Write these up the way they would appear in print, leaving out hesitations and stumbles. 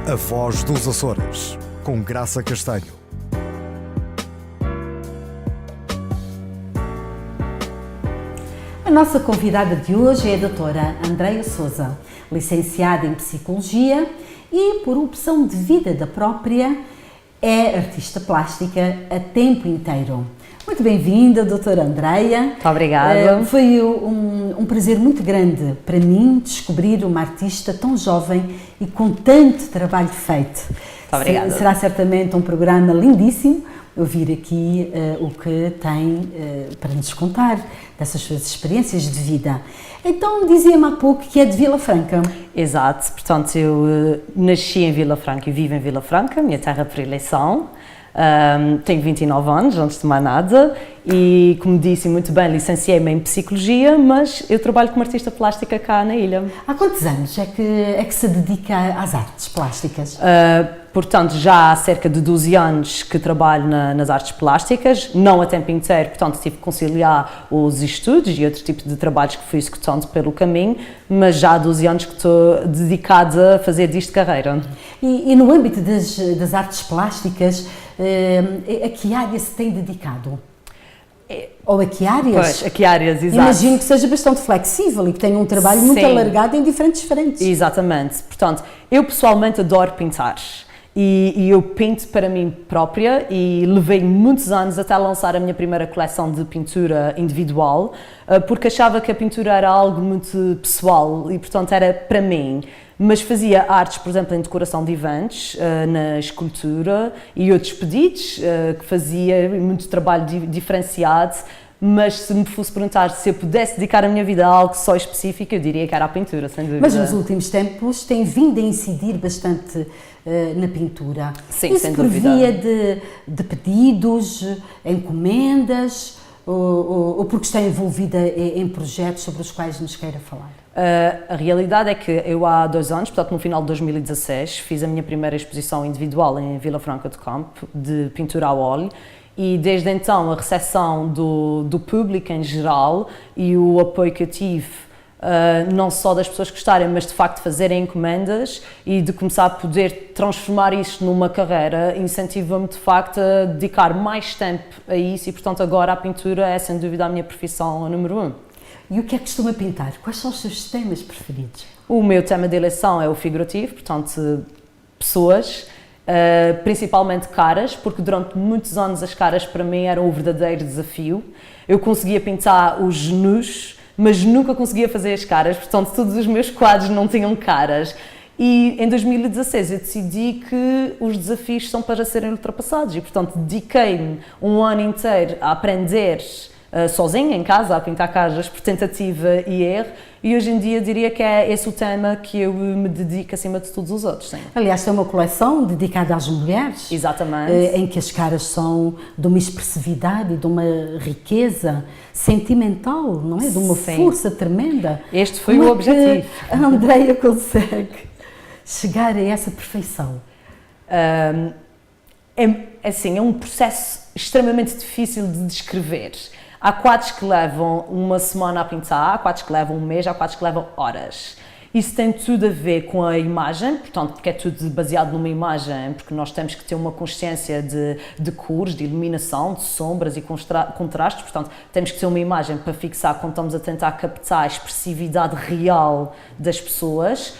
A Voz dos Açores, com Graça Castanho. A nossa convidada de hoje é a doutora Andreia Sousa, licenciada em Psicologia e, por opção de vida da própria, é artista plástica a tempo inteiro. Muito bem-vinda, doutora Andreia. Muito obrigada. Foi um prazer muito grande para mim descobrir uma artista tão jovem e com tanto trabalho feito. Muito obrigada. Será certamente um programa lindíssimo ouvir aqui o que tem para nos contar dessas suas experiências de vida. Então, dizia-me há pouco que é de Vila Franca. Exato, portanto eu nasci em Vila Franca e vivo em Vila Franca, minha terra por eleição. Tenho 29 anos, antes de mais nada, e como disse muito bem, licenciei-me em Psicologia, mas eu trabalho como artista plástica cá na ilha. Há quantos anos é que se dedica às artes plásticas? Portanto, já há cerca de 12 anos que trabalho nas artes plásticas, não a tempo inteiro, portanto tive que conciliar os estudos e outros tipos de trabalhos que fui executando pelo caminho, mas já há 12 anos que estou dedicada a fazer disto carreira. E no âmbito das artes plásticas, a que área se tem dedicado? Ou a que áreas? Pois, a que áreas, exato. Imagino que seja bastante flexível e que tenha um trabalho muito alargado em diferentes frentes. Exatamente. Portanto, eu pessoalmente adoro pintar. E eu pinto para mim própria e levei muitos anos até lançar a minha primeira coleção de pintura individual, porque achava que a pintura era algo muito pessoal e, portanto, era para mim. Mas fazia artes, por exemplo, em decoração de eventos, na escultura e outros pedidos, que fazia muito trabalho diferenciado. Mas se me fosse perguntar se eu pudesse dedicar a minha vida a algo só específico, eu diria que era a pintura, sem dúvida. Mas nos últimos tempos tem vindo a incidir bastante na pintura. Sim, isso sem por dúvida. via de pedidos, encomendas, ou porque está envolvida em projetos sobre os quais nos queira falar? A realidade é que eu há 2 anos, portanto no final de 2016, fiz a minha primeira exposição individual em Vila Franca do Campo, de pintura a óleo, e desde então a recepção do público em geral e o apoio que eu tive, não só das pessoas gostarem, mas de facto fazerem encomendas e de começar a poder transformar isto numa carreira, incentiva-me de facto a dedicar mais tempo a isso e portanto agora a pintura é sem dúvida a minha profissão número 1. E o que é que costuma pintar? Quais são os seus temas preferidos? O meu tema de eleição é o figurativo, portanto pessoas, principalmente caras, porque durante muitos anos as caras para mim eram o verdadeiro desafio. Eu conseguia pintar os nus, mas nunca conseguia fazer as caras, portanto todos os meus quadros não tinham caras. E em 2016 eu decidi que os desafios são para serem ultrapassados e portanto dediquei-me um ano inteiro a aprender sozinha em casa, a pintar caras por tentativa e erro, e hoje em dia diria que é esse o tema que eu me dedico acima de todos os outros. Sim. Aliás, tem uma coleção dedicada às mulheres. Exatamente. Em que as caras são de uma expressividade e de uma riqueza sentimental, não é? De uma força tremenda. Este foi o objetivo. A Andreia consegue chegar a essa perfeição? É um processo extremamente difícil de descrever. Há quadros que levam uma semana a pintar, há quadros que levam um mês, há quadros que levam horas. Isso tem tudo a ver com a imagem, portanto, porque é tudo baseado numa imagem, porque nós temos que ter uma consciência de cores, de iluminação, de sombras e contrastes, portanto, temos que ter uma imagem para fixar quando estamos a tentar captar a expressividade real das pessoas.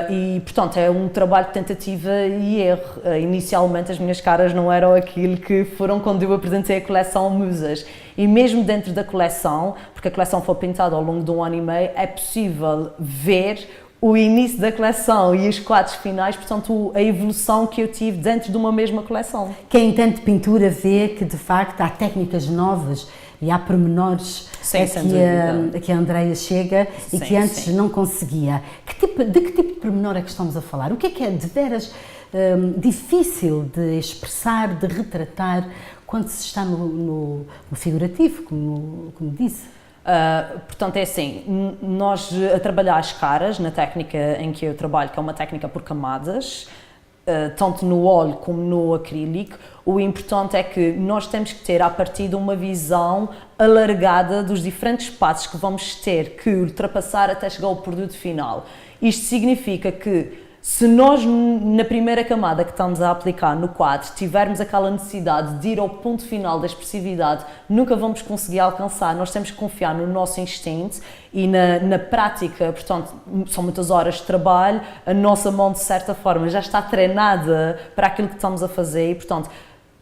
E, portanto, é um trabalho de tentativa e erro. Inicialmente as minhas caras não eram aquilo que foram quando eu apresentei a coleção Musas. E mesmo dentro da coleção, porque a coleção foi pintada ao longo de 1 ano e meio, é possível ver o início da coleção e os quadros finais, portanto, a evolução que eu tive dentro de uma mesma coleção. Quem entende de pintura vê que, de facto, há técnicas novas e há pormenores a que a Andreia chega e que antes não conseguia. De que tipo de pormenor é que estamos a falar? O que é de veras difícil de expressar, de retratar, quando se está no figurativo, como disse? Portanto, é assim, nós a trabalhar as caras, na técnica em que eu trabalho, que é uma técnica por camadas, tanto no óleo como no acrílico, o importante é que nós temos que ter, à partida, uma visão alargada dos diferentes passos que vamos ter que ultrapassar até chegar ao produto final. Isto significa que Se nós, na primeira camada que estamos a aplicar no quadro, tivermos aquela necessidade de ir ao ponto final da expressividade, nunca vamos conseguir alcançar. Nós temos que confiar no nosso instinto e na prática. Portanto, são muitas horas de trabalho, a nossa mão, de certa forma, já está treinada para aquilo que estamos a fazer e, portanto,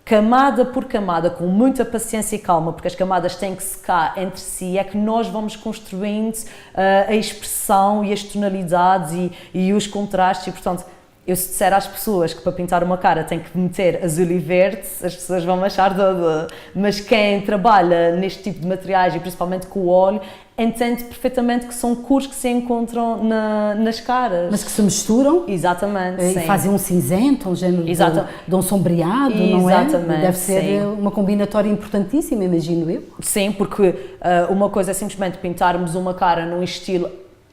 camada por camada, com muita paciência e calma, porque as camadas têm que secar entre si, é que nós vamos construindo a expressão e as tonalidades e os contrastes e, portanto, eu se disser às pessoas que para pintar uma cara tem que meter azul e verde, as pessoas vão achar doido, mas quem trabalha neste tipo de materiais e principalmente com o óleo, entende perfeitamente que são cores que se encontram nas caras. Mas que se misturam. Exatamente, E sim. fazem um cinzento, um género de um sombreado, não é? Exatamente, Deve ser sim. uma combinatória importantíssima, imagino eu. Sim, porque uma coisa é simplesmente pintarmos uma cara num estilo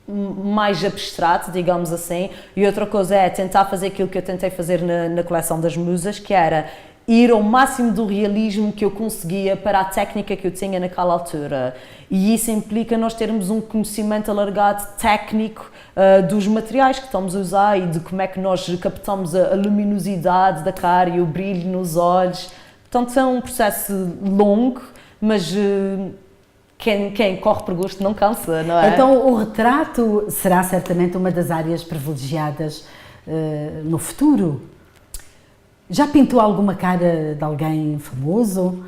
mais abstrato, digamos assim, e outra coisa é tentar fazer aquilo que eu tentei fazer na coleção das musas, que era ir ao máximo do realismo que eu conseguia para a técnica que eu tinha naquela altura. E isso implica nós termos um conhecimento alargado técnico dos materiais que estamos a usar e de como é que nós captamos a luminosidade da cara e o brilho nos olhos. Portanto, é um processo longo, mas quem corre por gosto não cansa, não é? Então, o retrato será certamente uma das áreas privilegiadas no futuro. Já pintou alguma cara de alguém famoso?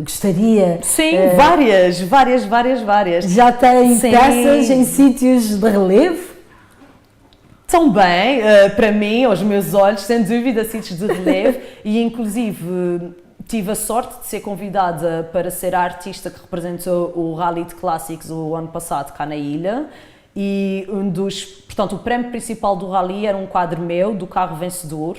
Gostaria? Sim, várias. Já tem Sim. peças em sítios de relevo? Também, para mim, aos meus olhos, sem dúvida, sítios de relevo e, inclusive, tive a sorte de ser convidada para ser a artista que representou o Rally de Clássicos o ano passado cá na ilha e portanto, o prémio principal do Rally era um quadro meu, do carro vencedor,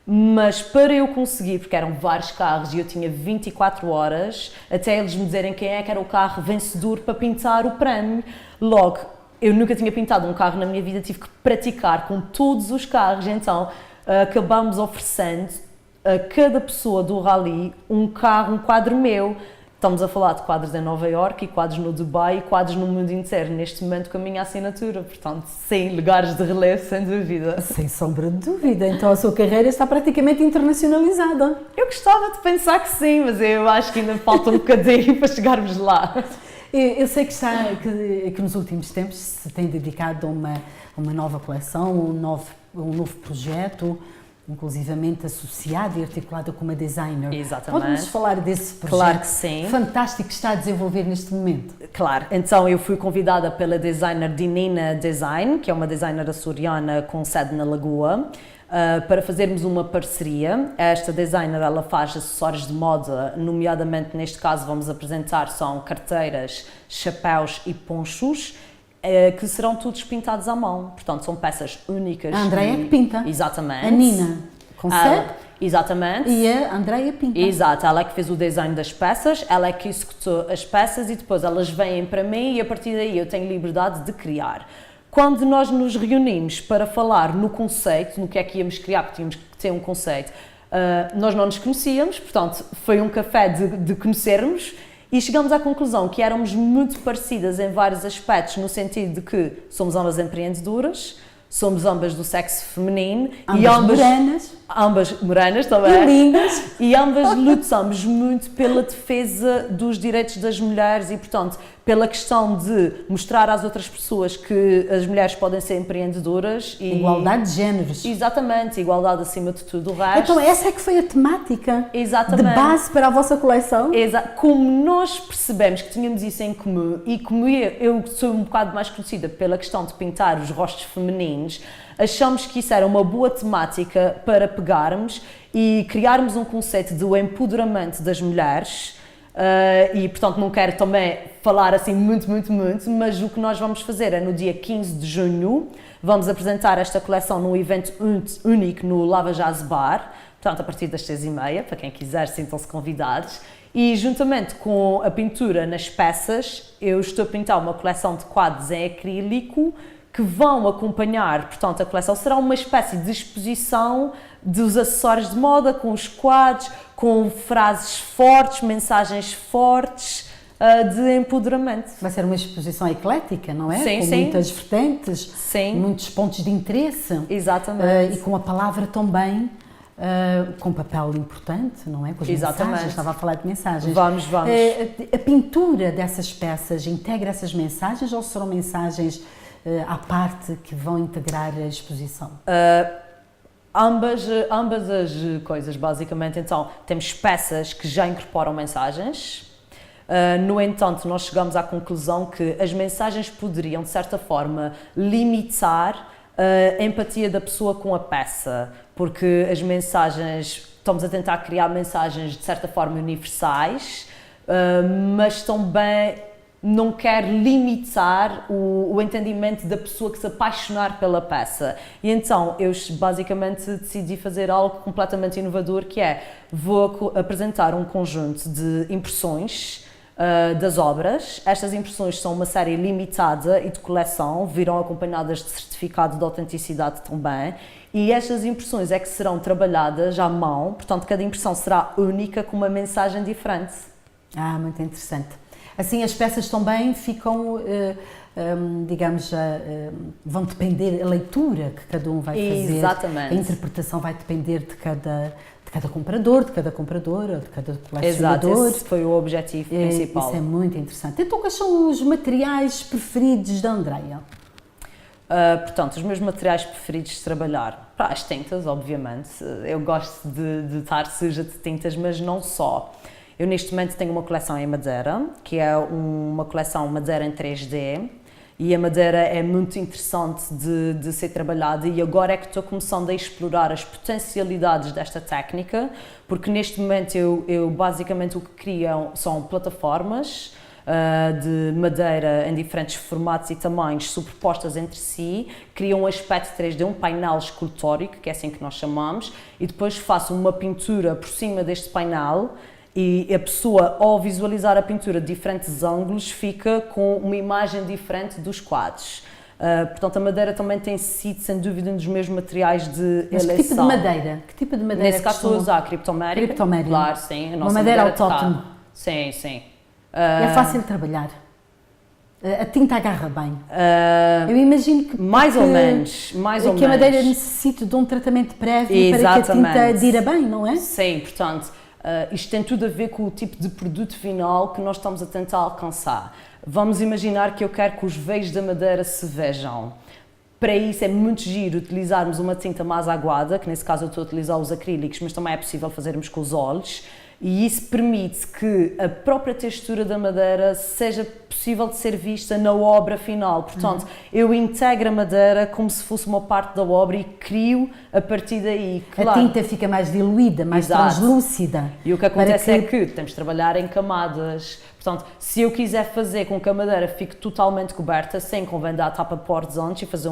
mas para eu conseguir, porque eram vários carros e eu tinha 24 horas, até eles me dizerem quem é que era o carro vencedor para pintar o prémio, logo, eu nunca tinha pintado um carro na minha vida, tive que praticar com todos os carros, então acabámos oferecendo a cada pessoa do Rally um quadro meu. Estamos a falar de quadros em Nova Iorque e quadros no Dubai e quadros no mundo inteiro, neste momento com a minha assinatura, portanto, sem lugares de relevo, sem dúvida. Sem sombra de dúvida, então a sua carreira está praticamente internacionalizada. Eu gostava de pensar que sim, mas eu acho que ainda falta um bocadinho para chegarmos lá. Eu sei que nos últimos tempos se tem dedicado a uma nova coleção, um novo projeto, inclusivamente associado e articulado com uma designer. Exatamente. Pode-nos falar desse projeto Claro que sim. fantástico que está a desenvolver neste momento? Claro, então eu fui convidada pela designer Dinina Design, que é uma designer açoriana com sede na Lagoa, para fazermos uma parceria. Esta designer, ela faz acessórios de moda, nomeadamente neste caso vamos apresentar são carteiras, chapéus e ponchos, que serão todos pintados à mão, portanto são peças únicas. A Andreia que pinta. Exatamente. A Nina consegue. Exatamente. E a Andreia pinta. Exato, ela é que fez o design das peças, ela é que executou as peças e depois elas vêm para mim e a partir daí eu tenho liberdade de criar. Quando nós nos reunimos para falar no conceito, no que é que íamos criar, porque tínhamos que ter um conceito, nós não nos conhecíamos, portanto foi um café de conhecermos e chegamos à conclusão que éramos muito parecidas em vários aspectos, no sentido de que somos ambas empreendedoras, somos ambas do sexo feminino ambas morenas também, e lindas, e ambas lutamos muito pela defesa dos direitos das mulheres e, portanto, pela questão de mostrar às outras pessoas que as mulheres podem ser empreendedoras. E igualdade de géneros. Exatamente, igualdade acima de tudo o resto. Então essa é que foi a temática Exatamente. de base para a vossa coleção? Como nós percebemos que tínhamos isso em comum e como eu sou um bocado mais conhecida pela questão de pintar os rostos femininos, achamos que isso era uma boa temática para pegarmos e criarmos um conceito do empoderamento das mulheres. E portanto não quero também falar assim muito, mas o que nós vamos fazer é no dia 15 de junho, vamos apresentar esta coleção num evento único no Lava Jazz Bar, portanto a partir das 6h30, para quem quiser sintam-se convidados, e juntamente com a pintura nas peças, eu estou a pintar uma coleção de quadros em acrílico que vão acompanhar, portanto a coleção será uma espécie de exposição dos acessórios de moda, com os quadros, com frases fortes, mensagens fortes, de empoderamento. Vai ser uma exposição eclética, não é? Sim, com sim. muitas vertentes, Sim. muitos pontos de interesse. Exatamente. E com a palavra também, com papel importante, não é? Com as Exatamente. mensagens, estava a falar de mensagens. Vamos. A pintura dessas peças integra essas mensagens ou serão mensagens à parte que vão integrar a exposição? Ambas as coisas, basicamente. Então, temos peças que já incorporam mensagens. No entanto, nós chegamos à conclusão que as mensagens poderiam, de certa forma, limitar a empatia da pessoa com a peça, porque as mensagens, estamos a tentar criar mensagens, de certa forma, universais, mas também não quer limitar o entendimento da pessoa que se apaixonar pela peça. E então eu basicamente decidi fazer algo completamente inovador, que é, vou apresentar um conjunto de impressões das obras. Estas impressões são uma série limitada e de coleção, virão acompanhadas de certificado de autenticidade também, e estas impressões é que serão trabalhadas à mão, portanto cada impressão será única com uma mensagem diferente. Muito interessante. Assim, as peças também ficam, digamos, vão depender, a leitura que cada um vai fazer, exatamente, a interpretação vai depender de cada comprador, de cada compradora, de cada colecionador. Exato, esse foi o objetivo principal. Isso é muito interessante. Então, quais são os materiais preferidos da Andreia? Portanto, os meus materiais preferidos de trabalhar, as tintas, obviamente. Eu gosto de estar suja de tintas, mas não só. Eu neste momento tenho uma coleção em madeira, que é uma coleção madeira em 3D, e a madeira é muito interessante de ser trabalhada, e agora é que estou começando a explorar as potencialidades desta técnica, porque neste momento eu basicamente o que crio são plataformas de madeira em diferentes formatos e tamanhos superpostas entre si, criam um aspecto 3D, um painel escultórico, que é assim que nós chamamos, e depois faço uma pintura por cima deste painel. E a pessoa, ao visualizar a pintura de diferentes ângulos, fica com uma imagem diferente dos quadros. Portanto, a madeira também tem sido, sem dúvida, um dos meus materiais de eleição. Mas que tipo de madeira? Que tipo de madeira? Nesse caso estou a usar criptomérica. Criptomérica. Claro, sim. A nossa uma madeira autóctone. Sim, sim. É fácil de trabalhar. A tinta agarra bem. Eu imagino que... Mais ou menos. Que a madeira necessita de um tratamento prévio para que a tinta adira bem, não é? Sim, portanto... isto tem tudo a ver com o tipo de produto final que nós estamos a tentar alcançar. Vamos imaginar que eu quero que os veios da madeira se vejam. Para isso é muito giro utilizarmos uma tinta mais aguada, que nesse caso eu estou a utilizar os acrílicos, mas também é possível fazermos com os óleos, e isso permite que a própria textura da madeira seja possível de ser vista na obra final. Portanto, eu integro a madeira como se fosse uma parte da obra e crio a partir daí. Claro, a tinta fica mais diluída, mais translúcida. E o que acontece é que temos de trabalhar em camadas. Portanto, se eu quiser fazer com que a madeira fique totalmente coberta, sem convém dar tapa-portes antes e fazer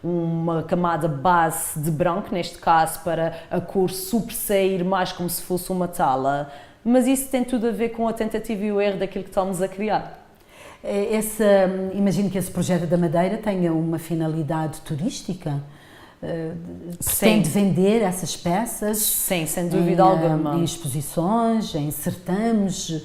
uma camada base de branco, neste caso, para a cor sobressair mais como se fosse uma tala. Mas isso tem tudo a ver com a tentativa e o erro daquilo que estamos a criar. Imagino que esse projeto da madeira tenha uma finalidade turística. Pretende vender essas peças? Sim, sem dúvida alguma. Em exposições, em certames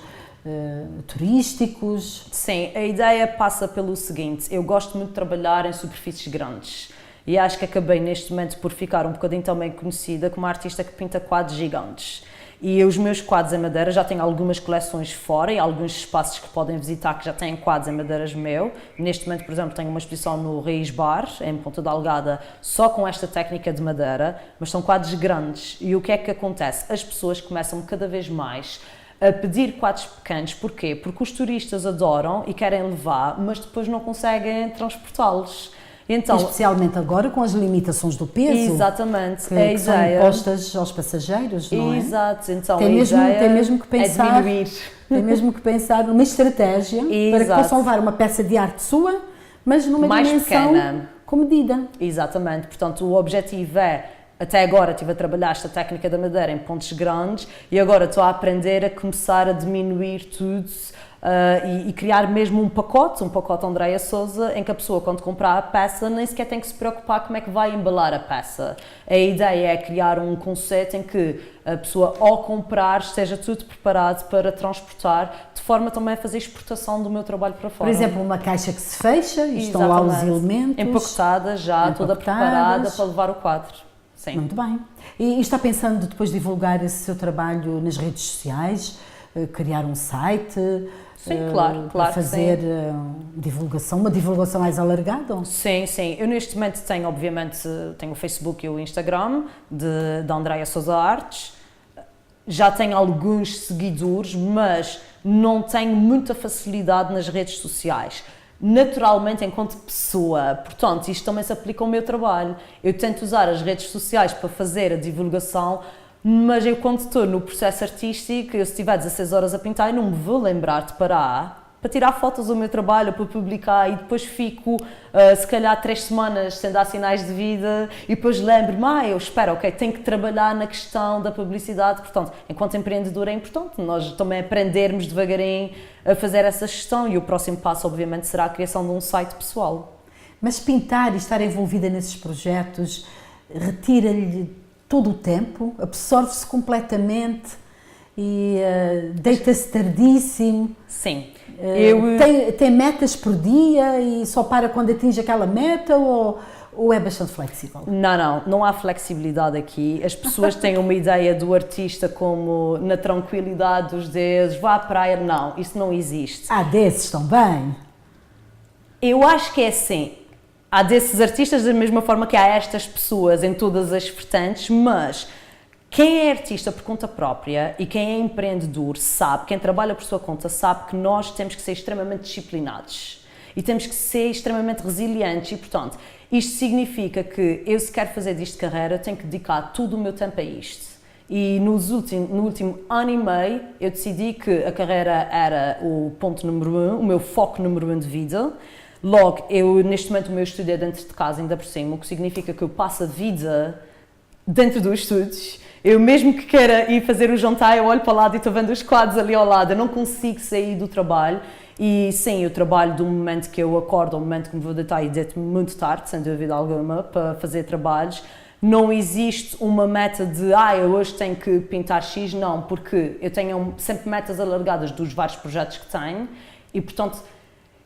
turísticos? Sim, a ideia passa pelo seguinte: eu gosto muito de trabalhar em superfícies grandes e acho que acabei neste momento por ficar um bocadinho também conhecida como uma artista que pinta quadros gigantes. E os meus quadros em madeira, já tenho algumas coleções fora e alguns espaços que podem visitar que já têm quadros em madeiras meu. Neste momento, por exemplo, tenho uma exposição no Raiz Bar, em Ponta Delgada, só com esta técnica de madeira, mas são quadros grandes. E o que é que acontece? As pessoas começam cada vez mais a pedir quadros pequenos. Porquê? Porque os turistas adoram e querem levar, mas depois não conseguem transportá-los. Então, especialmente agora com as limitações do peso. Exatamente. Que são impostas aos passageiros, não é? Exato. Então, tem mesmo que pensar, é diminuir. Tem mesmo que pensar numa estratégia para que possam levar uma peça de arte sua, mas numa mais dimensão pequena, com medida. Exatamente. Portanto, o objetivo é, até agora estive a trabalhar esta técnica da madeira em pontos grandes e agora estou a aprender a começar a diminuir tudo e criar mesmo um pacote Andreia Sousa, em que a pessoa, quando comprar a peça, nem sequer tem que se preocupar como é que vai embalar a peça. A ideia é criar um conceito em que a pessoa, ao comprar, esteja tudo preparado para transportar, de forma também a fazer exportação do meu trabalho para fora. Por exemplo, uma caixa que se fecha e estão lá os elementos. Empacotada já, toda preparada para levar o quadro. Sim. Muito bem. E está pensando depois de divulgar esse seu trabalho nas redes sociais, criar um site? Sim, claro. Para fazer divulgação, uma divulgação mais alargada? Sim. Eu neste momento tenho, obviamente, tenho o Facebook e o Instagram de Andreia Sousa Artes. Já tenho alguns seguidores, mas não tenho muita facilidade nas redes sociais. Naturalmente, enquanto pessoa, portanto, isto também se aplica ao meu trabalho. Eu tento usar as redes sociais para fazer a divulgação, mas eu, quando estou no processo artístico, se estiver 16 horas a pintar, eu não me vou lembrar de parar para tirar fotos do meu trabalho, para publicar, e depois fico, se calhar, 3 semanas sem dar sinais de vida, e depois lembro-me, eu espero, ok, tenho que trabalhar na questão da publicidade. Portanto, enquanto empreendedor é importante nós também aprendermos devagarinho a fazer essa gestão, e o próximo passo, obviamente, será a criação de um site pessoal. Mas pintar e estar envolvida nesses projetos retira-lhe todo o tempo, absorve-se completamente e deita-se tardíssimo. Sim. Tem metas por dia e só para quando atinge aquela meta ou é bastante flexível? Não há flexibilidade aqui. As pessoas têm uma ideia do artista como na tranquilidade dos deuses, vá à praia. Não, isso não existe. Há desses também? Eu acho que é assim. Há desses artistas da mesma forma que há estas pessoas em todas as vertentes, mas quem é artista por conta própria e quem é empreendedor sabe, quem trabalha por sua conta sabe que nós temos que ser extremamente disciplinados e temos que ser extremamente resilientes e, portanto, isto significa que eu, se quero fazer disto carreira, tenho que dedicar todo o meu tempo a isto. E no último ano e meio eu decidi que a carreira era o ponto número 1, o meu foco número 1 de vida. Logo, neste momento o meu estúdio é dentro de casa, ainda por cima, o que significa que eu passo a vida dentro dos estúdios. Eu mesmo que queira ir fazer o jantar, eu olho para o lado e estou vendo os quadros ali ao lado, eu não consigo sair do trabalho. E sim, eu trabalho do momento que eu acordo ao momento que me vou deitar, e deito-me muito tarde, sem dúvida alguma, para fazer trabalhos. Não existe uma meta de, eu hoje tenho que pintar X, não, porque eu tenho sempre metas alargadas dos vários projetos que tenho e, portanto,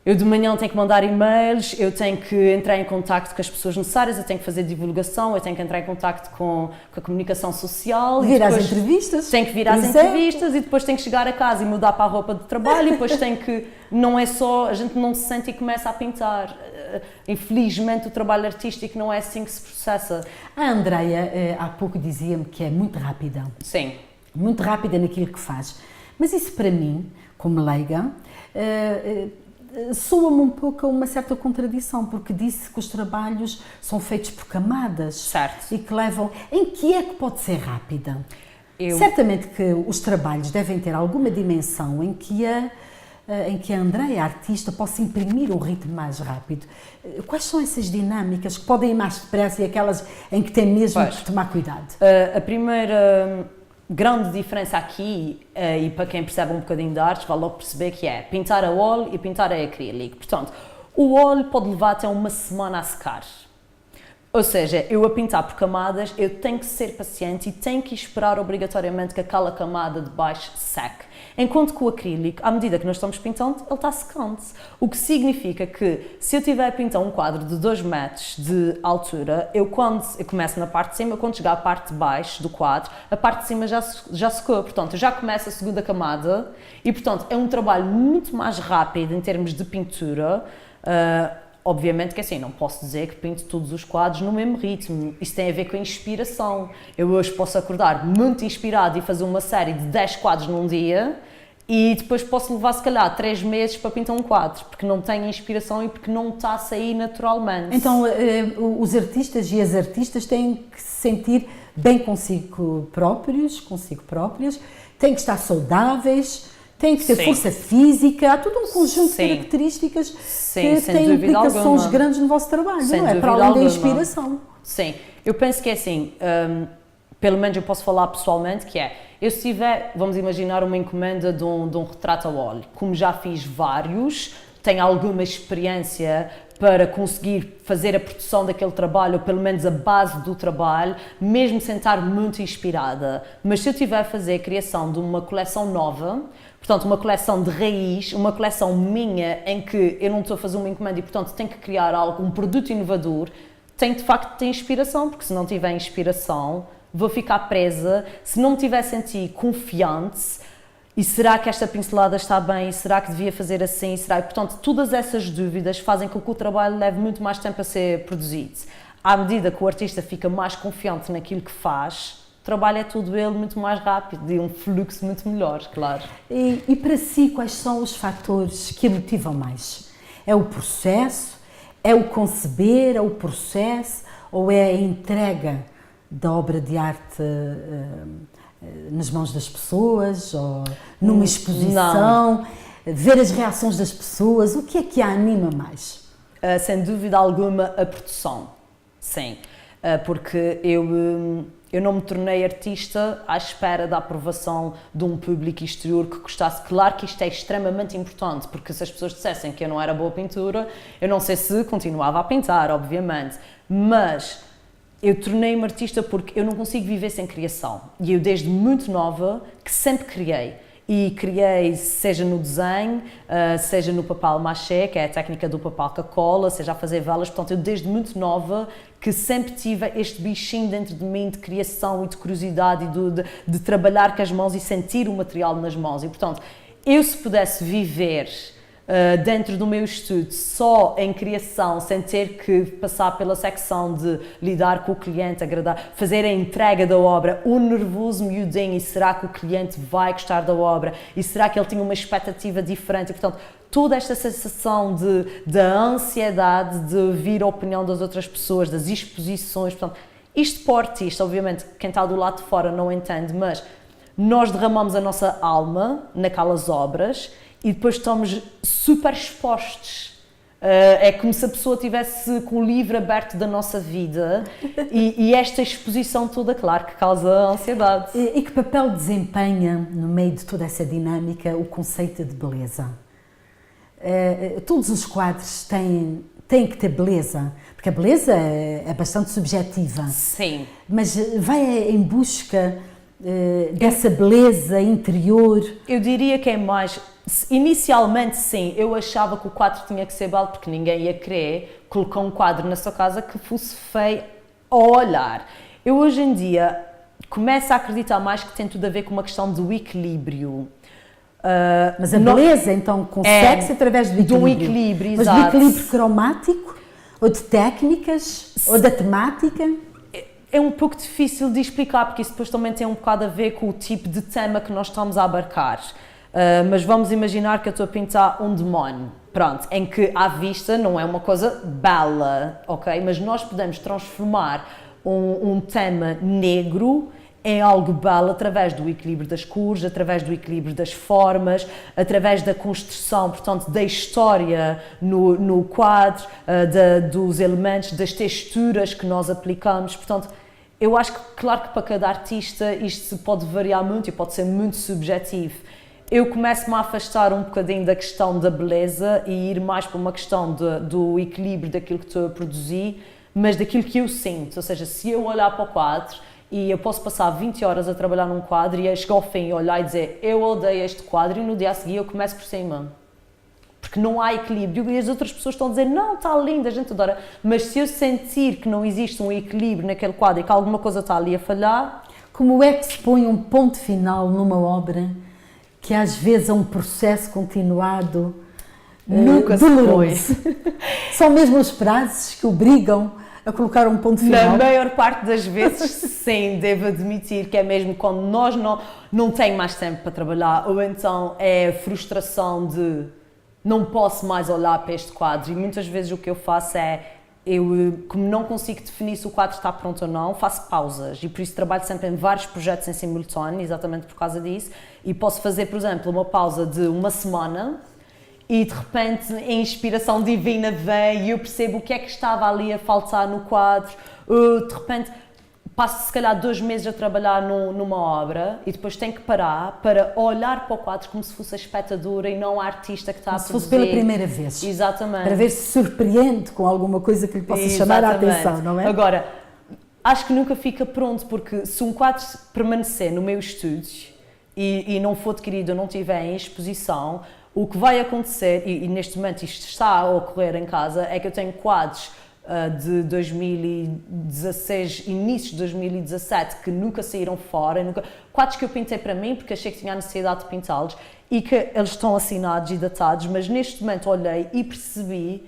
eu de manhã tenho que mandar e-mails, eu tenho que entrar em contacto com as pessoas necessárias, eu tenho que fazer divulgação, eu tenho que entrar em contacto com a comunicação social. Vir às entrevistas. Tenho que vir às entrevistas e depois tenho que chegar a casa e mudar para a roupa de trabalho e depois tenho que... Não é só... A gente não se sente e começa a pintar. Infelizmente o trabalho artístico não é assim que se processa. A Andreia há pouco dizia-me que é muito rápida. Sim. Muito rápida naquilo que faz. Mas isso para mim, como leiga... soa-me um pouco a uma certa contradição, porque disse que os trabalhos são feitos por camadas. Certo. E que levam... Em que é que pode ser rápida? Certamente que os trabalhos devem ter alguma dimensão em que a Andreia, a artista, possa imprimir um ritmo mais rápido. Quais são essas dinâmicas que podem ir mais depressa e aquelas em que tem mesmo que tomar cuidado? A primeira... grande diferença aqui, e para quem percebe um bocadinho de artes, vai logo perceber que é pintar a óleo e pintar a acrílico. Portanto, o óleo pode levar até uma semana a secar. Ou seja, eu a pintar por camadas, eu tenho que ser paciente e tenho que esperar obrigatoriamente que aquela camada de baixo seque. Enquanto que o acrílico, à medida que nós estamos pintando, ele está secando-se. O que significa que, se eu tiver a pintar um quadro de 2 metros de altura, eu começo na parte de cima, quando chegar à parte de baixo do quadro, a parte de cima já secou. Portanto, eu já começo a segunda camada e, portanto, é um trabalho muito mais rápido em termos de pintura. Obviamente que assim, não posso dizer que pinto todos os quadros no mesmo ritmo. Isso tem a ver com a inspiração. Eu hoje posso acordar muito inspirado e fazer uma série de 10 quadros num dia e depois posso levar, se calhar, 3 meses para pintar um quadro, porque não tenho inspiração e porque não está a sair naturalmente. Então, os artistas e as artistas têm que se sentir bem consigo próprias, têm que estar saudáveis, têm que ter força física, há todo um conjunto de características que têm implicações grandes no vosso trabalho, não é? Para além da inspiração. Sim, eu penso que é assim, pelo menos eu posso falar pessoalmente, que é, eu se tiver, vamos imaginar uma encomenda de um retrato a óleo, como já fiz vários, tenho alguma experiência para conseguir fazer a produção daquele trabalho, ou pelo menos a base do trabalho, mesmo sem estar muito inspirada. Mas se eu tiver a fazer a criação de uma coleção nova, portanto uma coleção de raiz, uma coleção minha em que eu não estou a fazer uma encomenda e portanto tenho que criar algo, um produto inovador, tenho de facto ter inspiração, porque se não tiver inspiração vou ficar presa, se não me tiver a sentir confiante, e será que esta pincelada está bem? Será que devia fazer assim? Será? E, portanto, todas essas dúvidas fazem com que o trabalho leve muito mais tempo a ser produzido. À medida que o artista fica mais confiante naquilo que faz, o trabalho é todo ele muito mais rápido e um fluxo muito melhor, claro. E para si, quais são os fatores que a motivam mais? É o processo? É o conceber? É o processo? Ou é a entrega da obra de arte nas mãos das pessoas, ou numa exposição, ver as reações das pessoas? O que é que a anima mais? Sem dúvida alguma, a produção, sim, porque eu não me tornei artista à espera da aprovação de um público exterior que gostasse. Claro que isto é extremamente importante, porque se as pessoas dissessem que eu não era boa pintura, eu não sei se continuava a pintar, obviamente, mas eu tornei-me artista porque eu não consigo viver sem criação. E eu, desde muito nova, que sempre criei. E criei, seja no desenho, seja no papel machê, que é a técnica do papel que cola, seja a fazer velas. Portanto, eu, desde muito nova, que sempre tive este bichinho dentro de mim de criação e de curiosidade e de trabalhar com as mãos e sentir o material nas mãos. E, portanto, eu, se pudesse viver dentro do meu estudo só em criação, sem ter que passar pela secção de lidar com o cliente, agradar, fazer a entrega da obra, o nervoso miudinho, e será que o cliente vai gostar da obra, e será que ele tinha uma expectativa diferente, e portanto toda esta sensação da ansiedade de ouvir a opinião das outras pessoas, das exposições, portanto, isto para o artista, obviamente quem está do lado de fora não entende, mas nós derramamos a nossa alma naquelas obras e depois estamos super expostos. É como se a pessoa estivesse com o livro aberto da nossa vida e esta exposição toda, claro, que causa ansiedade. E que papel desempenha, no meio de toda essa dinâmica, o conceito de beleza? Todos os quadros têm que ter beleza, porque a beleza é bastante subjetiva. Sim. Mas vai em busca dessa beleza interior? Eu diria que é mais... Inicialmente, sim, eu achava que o quadro tinha que ser belo, porque ninguém ia querer colocar um quadro na sua casa que fosse feio ao olhar. Eu, hoje em dia, começo a acreditar mais que tem tudo a ver com uma questão do equilíbrio. Mas a beleza, então, consegue-se através do equilíbrio. Do equilíbrio, mas exato. Mas do equilíbrio cromático? Ou de técnicas? Ou da temática? É um pouco difícil de explicar, porque isso depois também tem um bocado a ver com o tipo de tema que nós estamos a abarcar. Mas vamos imaginar que eu estou a pintar um demónio, pronto, em que à vista não é uma coisa bela, ok? Mas nós podemos transformar um tema negro em algo belo através do equilíbrio das cores, através do equilíbrio das formas, através da construção, portanto, da história no quadro, dos elementos, das texturas que nós aplicamos, portanto, eu acho que, claro que para cada artista isto pode variar muito e pode ser muito subjetivo. Eu começo-me a afastar um bocadinho da questão da beleza e ir mais para uma questão do equilíbrio daquilo que estou a produzir, mas daquilo que eu sinto. Ou seja, se eu olhar para o quadro e eu posso passar 20 horas a trabalhar num quadro e chegar ao fim e olhar e dizer eu odeio este quadro, e no dia a seguir eu começo por cima. Porque não há equilíbrio e as outras pessoas estão a dizer não, está lindo, a gente adora. Mas se eu sentir que não existe um equilíbrio naquele quadro e que alguma coisa está ali a falhar... Como é que se põe um ponto final numa obra que às vezes é um processo continuado, nunca doloroso? se foi. São mesmo os prazos que obrigam a colocar um ponto final? Na maior parte das vezes, sim, devo admitir que é mesmo quando nós não temos mais tempo para trabalhar, ou então é a frustração de não posso mais olhar para este quadro, e muitas vezes o que eu faço é, como não consigo definir se o quadro está pronto ou não, faço pausas, e por isso trabalho sempre em vários projetos em simultâneo, exatamente por causa disso, e posso fazer, por exemplo, uma pausa de uma semana, e de repente a inspiração divina vem e eu percebo o que é que estava ali a faltar no quadro, de repente passo se calhar 2 meses a trabalhar numa obra e depois tenho que parar para olhar para o quadro como se fosse a espectadora e não a artista que está a produzir. Como se fosse pela primeira vez. Exatamente. Para ver se surpreende com alguma coisa que lhe possa chamar a atenção, não é? Agora, acho que nunca fica pronto, porque se um quadro permanecer no meu estúdio e não for adquirido ou não estiver em exposição, o que vai acontecer, e neste momento isto está a ocorrer em casa, é que eu tenho quadros de 2016, inícios de 2017, que nunca saíram fora, quadros que eu pintei para mim porque achei que tinha a necessidade de pintá-los e que eles estão assinados e datados, mas neste momento olhei e percebi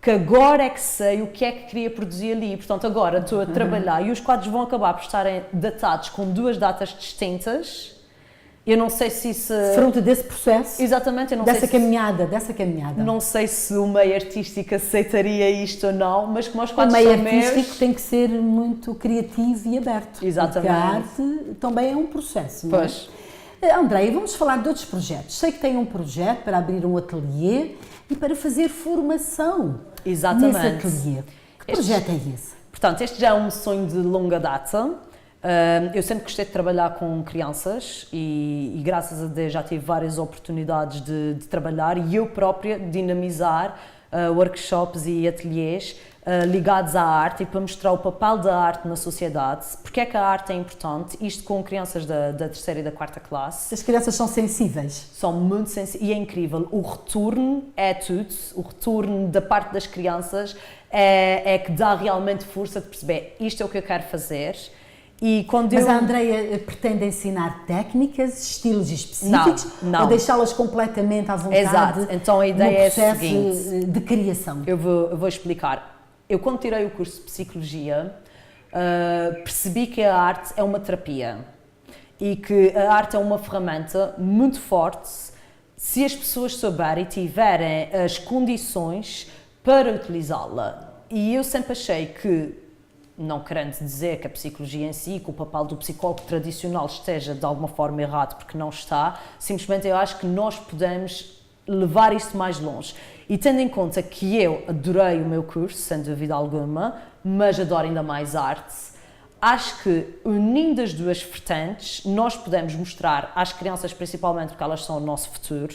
que agora é que sei o que é que queria produzir ali. Portanto, agora estou a trabalhar e os quadros vão acabar por estarem datados com 2 datas distintas. Eu não sei se isso... Fruto desse processo. Exatamente. Eu não dessa sei caminhada. Não sei se o meio artístico aceitaria isto ou não, mas como os quadros são meus... O meio artístico tem que ser muito criativo e aberto. Exatamente. Porque a arte também é um processo, não é? Pois. Andréia, vamos falar de outros projetos. Sei que tem um projeto para abrir um ateliê e para fazer formação. Exatamente. Nesse ateliê. Que projeto é esse? Portanto, este já é um sonho de longa data. Eu sempre gostei de trabalhar com crianças e graças a Deus já tive várias oportunidades de trabalhar e eu própria dinamizar workshops e ateliês ligados à arte e para mostrar o papel da arte na sociedade. Porque é que a arte é importante? Isto com crianças da 3ª e da 4ª classe. As crianças são sensíveis. São muito sensíveis e é incrível. O retorno é tudo. O retorno da parte das crianças é que dá realmente força de perceber isto é o que eu quero fazer. Mas a Andréia pretende ensinar técnicas, estilos específicos não. ou deixá-las completamente à vontade? Exato. Então a ideia é a seguinte, de criação? Eu vou explicar. Eu quando tirei o curso de Psicologia percebi que a arte é uma terapia e que a arte é uma ferramenta muito forte se as pessoas souberem e tiverem as condições para utilizá-la. E eu sempre achei que, não querendo dizer que a psicologia em si, que o papel do psicólogo tradicional esteja de alguma forma errado, porque não está, simplesmente eu acho que nós podemos levar isso mais longe. E tendo em conta que eu adorei o meu curso, sem dúvida alguma, mas adoro ainda mais arte, acho que unindo as duas vertentes, nós podemos mostrar às crianças, principalmente porque elas são o nosso futuro,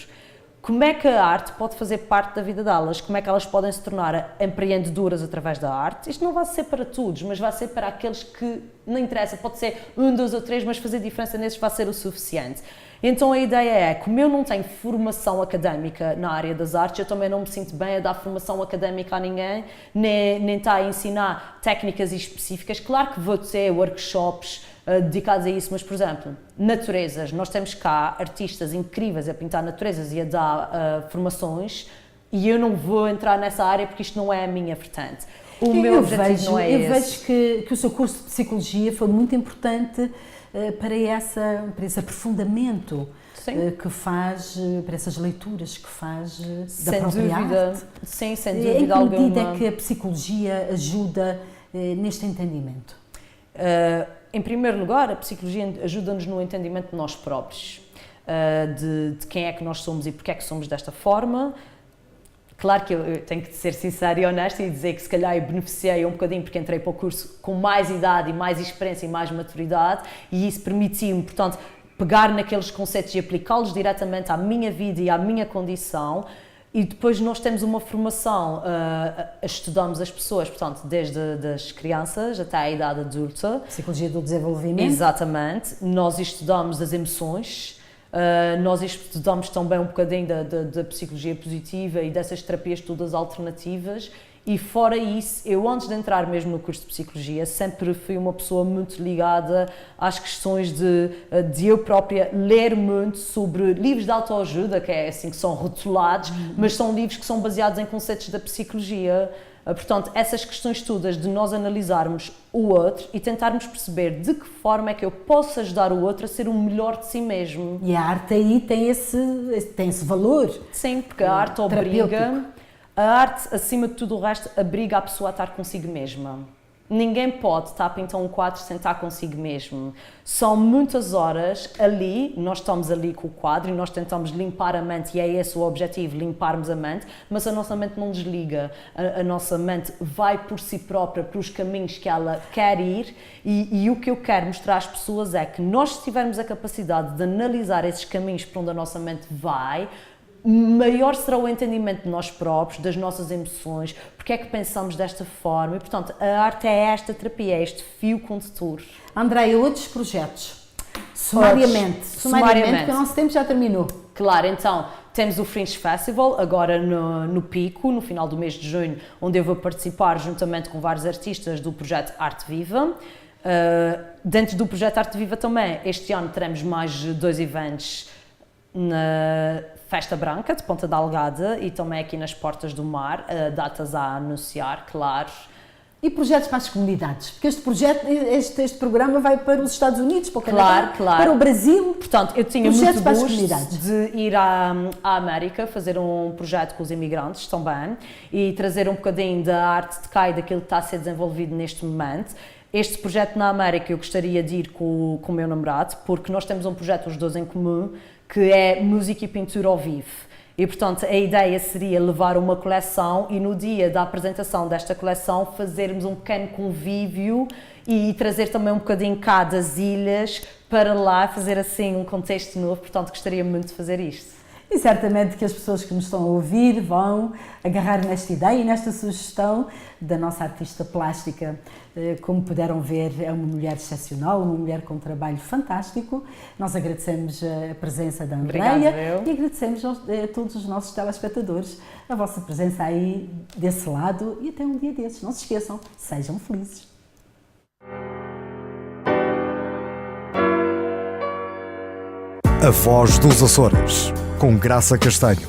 como é que a arte pode fazer parte da vida delas, como é que elas podem se tornar empreendedoras através da arte. Isto não vai ser para todos, mas vai ser para aqueles que não interessa, pode ser 1, 2 ou 3, mas fazer diferença nesses vai ser o suficiente. Então a ideia é, como eu não tenho formação académica na área das artes, eu também não me sinto bem a dar formação académica a ninguém, nem estar a ensinar técnicas específicas. Claro que vou ter workshops dedicados a isso, mas, por exemplo, naturezas. Nós temos cá artistas incríveis a pintar naturezas e a dar formações e eu não vou entrar nessa área porque isto não é a minha vertente. O meu objetivo não é esse. Eu vejo que o seu curso de Psicologia foi muito importante para esse aprofundamento que faz, para essas leituras que faz da própria arte. Sem dúvida Em alguma. que medida é que a Psicologia ajuda neste entendimento? Em primeiro lugar, a psicologia ajuda-nos no entendimento de nós próprios, de quem é que nós somos e porque é que somos desta forma. Claro que eu tenho que ser sincera e honesta e dizer que se calhar eu beneficiei um bocadinho porque entrei para o curso com mais idade e mais experiência e mais maturidade e isso permitiu-me, portanto, pegar naqueles conceitos e aplicá-los diretamente à minha vida e à minha condição. E depois nós temos uma formação, estudamos as pessoas, portanto, desde as crianças até a idade adulta. Psicologia do desenvolvimento. Exatamente. Nós estudamos as emoções, nós estudamos também um bocadinho da psicologia positiva e dessas terapias todas alternativas. E fora isso, eu antes de entrar mesmo no curso de Psicologia, sempre fui uma pessoa muito ligada às questões de eu própria ler muito sobre livros de autoajuda, que é assim que são rotulados, mas são livros que são baseados em conceitos da psicologia. Portanto, essas questões todas de nós analisarmos o outro e tentarmos perceber de que forma é que eu posso ajudar o outro a ser o melhor de si mesmo. E a arte aí tem esse valor. Sim, porque a arte obriga... A arte, acima de tudo o resto, obriga a pessoa a estar consigo mesma. Ninguém pode estar a pintar um quadro sem estar consigo mesmo. São muitas horas ali, nós estamos ali com o quadro e nós tentamos limpar a mente, e é esse o objetivo, limparmos a mente, mas a nossa mente não desliga. A nossa mente vai por si própria para os caminhos que ela quer ir, e o que eu quero mostrar às pessoas é que nós, se tivermos a capacidade de analisar esses caminhos para onde a nossa mente vai, maior será o entendimento de nós próprios, das nossas emoções, porque é que pensamos desta forma, e portanto a arte é esta terapia, é este fio condutor. Andreia, outros projetos? Sumariamente, porque o nosso tempo já terminou. Claro, então temos o Fringe Festival agora no Pico, no final do mês de junho, onde eu vou participar juntamente com vários artistas do projeto Arte Viva. Dentro do projeto Arte Viva também, este ano teremos mais 2 eventos na Festa Branca de Ponta Delgada e também aqui nas Portas do Mar, datas a anunciar, claro. E projetos para as comunidades? Porque este programa vai para os Estados Unidos, para o Canadá, para o Brasil. Portanto, eu tinha muito gosto de ir à América, fazer um projeto com os imigrantes também e trazer um bocadinho da arte de cá e daquilo que está a ser desenvolvido neste momento. Este projeto na América eu gostaria de ir com o meu namorado, porque nós temos um projeto os dois em comum, que é música e pintura ao vivo. E, portanto, a ideia seria levar uma coleção e no dia da apresentação desta coleção fazermos um pequeno convívio e trazer também um bocadinho cá das ilhas para lá, fazer assim um contexto novo. Portanto, gostaria muito de fazer isto. E certamente que as pessoas que nos estão a ouvir vão agarrar nesta ideia e nesta sugestão da nossa artista plástica. Como puderam ver, é uma mulher excepcional, uma mulher com um trabalho fantástico. Nós agradecemos a presença da Andreia e agradecemos a todos os nossos telespectadores a vossa presença aí desse lado e até um dia desses. Não se esqueçam, sejam felizes. A Voz dos Açores, com Graça Castanho.